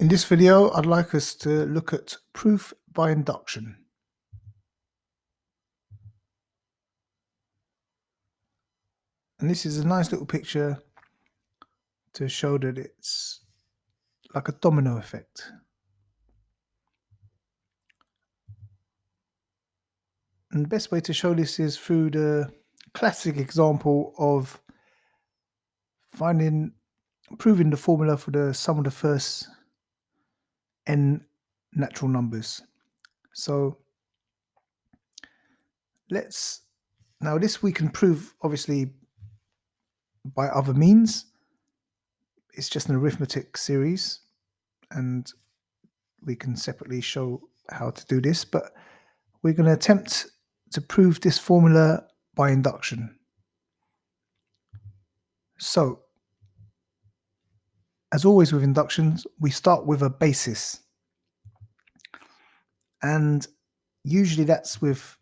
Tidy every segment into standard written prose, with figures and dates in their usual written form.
In this video, I'd like us to look at proof by induction. And this is a nice little picture to show that it's like a domino effect. And the best way to show this is through the classic example of proving the formula for the sum of the first n natural numbers. So now this we can prove obviously by other means. It's just an arithmetic series, and we can separately show how to do this, but we're going to attempt to prove this formula by induction. So, as always with inductions, we start with a basis, and usually that's with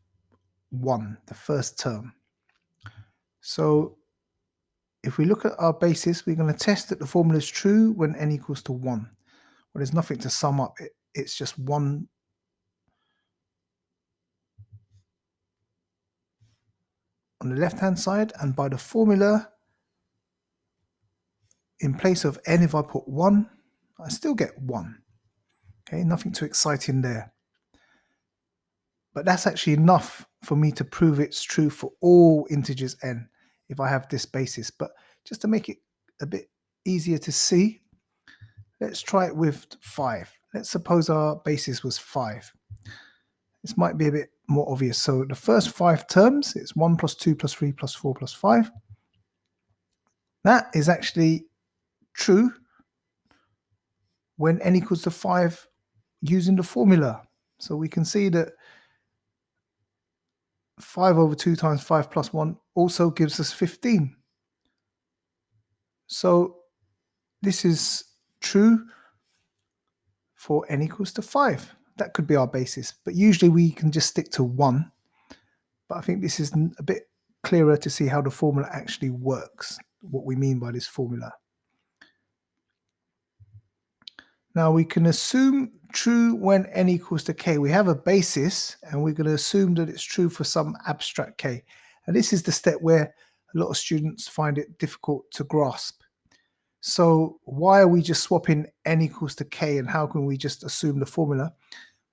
1, the first term. So if we look at our basis, we're going to test that the formula is true when n equals to 1. Well, there's nothing to sum up. It's just 1 on the left-hand side, and by the formula, in place of n, if I put 1, I still get 1. Okay, nothing too exciting there. But that's actually enough for me to prove it's true for all integers n if I have this basis. But just to make it a bit easier to see, let's try it with 5. Let's suppose our basis was 5. This might be a bit more obvious. So the first 5 terms, it's 1 plus 2 plus 3 plus 4 plus 5. That is actually true when n equals to 5 using the formula. So we can see that 5 over 2 times 5 plus 1 also gives us 15. So this is true for n equals to 5. That could be our basis, but usually we can just stick to 1. But I think this is a bit clearer to see how the formula actually works, what we mean by this formula. Now we can assume true when n equals to k. We have a basis, and we're going to assume that it's true for some abstract k. And this is the step where a lot of students find it difficult to grasp. So why are we just swapping n equals to k, and how can we just assume the formula?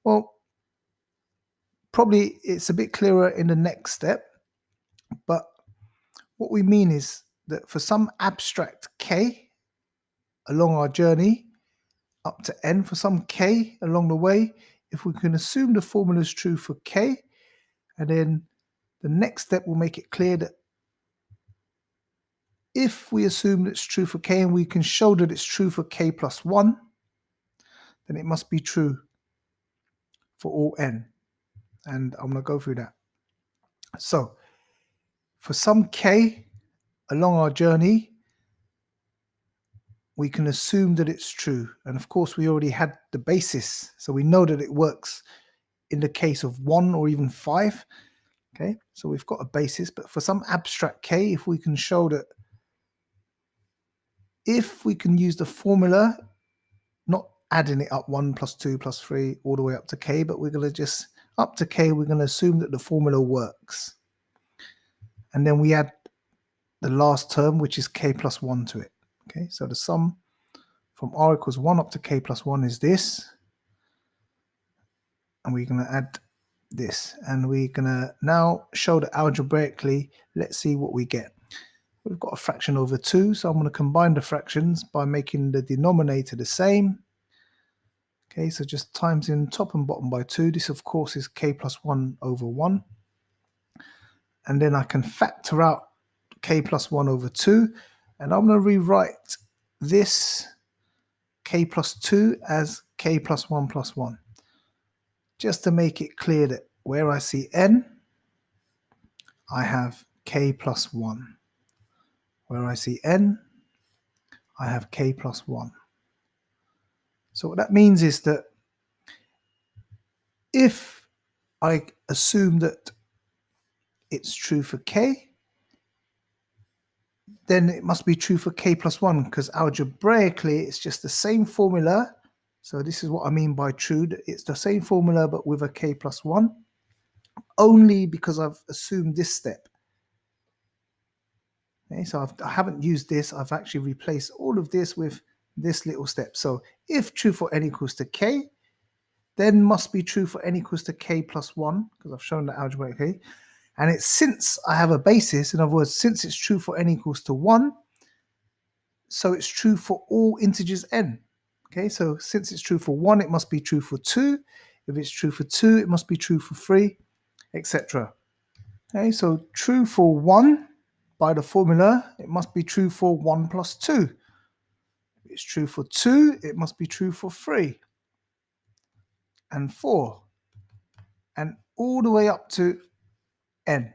Well, probably it's a bit clearer in the next step, but what we mean is that for some abstract k along our journey up to n, for some k along the way, if we can assume the formula is true for k, and then the next step will make it clear that if we assume that it's true for k and we can show that it's true for k plus 1, then it must be true for all n. And I'm going to go through that. So for some k along our journey, we can assume that it's true. And of course, we already had the basis, so we know that it works in the case of 1 or even 5. Okay, so we've got a basis, but for some abstract k, if we can show that if we can use the formula, not adding it up 1 plus 2 plus 3 all the way up to k, but we're going to just up to k, we're going to assume that the formula works. And then we add the last term, which is k plus 1 to it. Okay, so the sum from r equals 1 up to k plus 1 is this. And we're going to add this. And we're going to now show that algebraically, let's see what we get. We've got a fraction over 2, so I'm going to combine the fractions by making the denominator the same. Okay, so just times in top and bottom by 2. This, of course, is k plus 1 over 1. And then I can factor out k plus 1 over 2. And I'm going to rewrite this k plus 2 as k plus 1 plus 1. Just to make it clear that where I see n, I have k plus 1. Where I see n, I have k plus 1. So what that means is that if I assume that it's true for k, then it must be true for k plus 1, because algebraically it's just the same formula, So this is what I mean by true. It's the same formula, but with a k plus 1, only because I've assumed this step. Okay, so I haven't used this. I've actually replaced all of this with this little step. So if true for n equals to k, then must be true for n equals to k plus 1, because I've shown that algebraically. And it's since I have a basis, in other words, since it's true for n equals to 1, so it's true for all integers n. Okay, so since it's true for 1, it must be true for 2. If it's true for 2, it must be true for 3, etc. Okay, so true for 1, by the formula, it must be true for 1 plus 2. If it's true for 2, it must be true for 3 and 4, and all the way up to n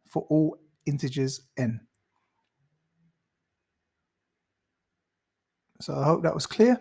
for all integers n. So I hope that was clear.